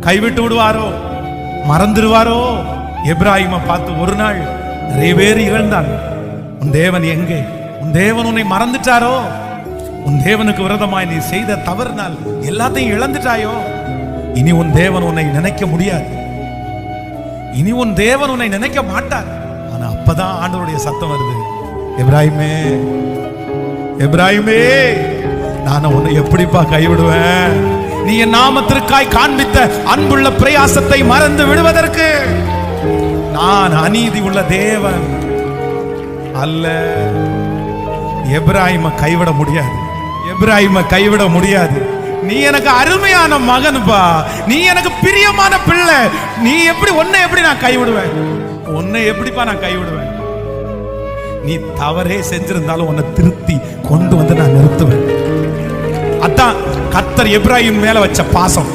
கைவிட்டு விடுவாரோ, மறந்துடுவாரோ? எப்ராஹிமை பார்த்து ஒரு நாள் நிறைய பேர் இழந்தாங்க. உன் தேவன் எங்கே? உன் தேவன் உன்னை மறந்துட்டாரோ? உன் தேவனுக்கு விரோதமாய் நீ செய்த தவறுனால் எல்லாத்தையும் இழந்துட்டாயோ? இனி உன் தேவன் உன்னை நினைக்க முடியாது. இனி உன் தேவன் உன்னை நினைக்க மாட்டார். ஆனா அப்பதான் ஆண்டவருடைய சத்தம் வருது, எப்ராஹிமே, எப்ராஹிமே, நான் உன்னை எப்படிப்பா கைவிடுவேன்? நீ என் நாமத்திற்காய் காண்பித்த அன்புள்ள பிரயாசத்தை மறந்து விடுவதற்கு நான் அநீதி உள்ள தேவன் அல்ல. எப்ராஹிமை கைவிட முடியாது, எப்ராஹிமை கைவிட முடியாது. நீ எனக்கு அருமையான மகனுப்பா, நீ எனக்கு பிரியமான பிள்ளை. நீ எப்படி, உன்னை எப்படி நான் கைவிடுவேன்? உன்னை எப்படிப்பா நான் கைவிடுவேன்? நீ தவறே செஞ்சிருந்தாலும் உன்னை திருத்தி கொண்டு வந்து நான் நிறுத்துவேன். அதான் கர்த்தர் எப்ராஹிம் மேல வச்ச பாசம்.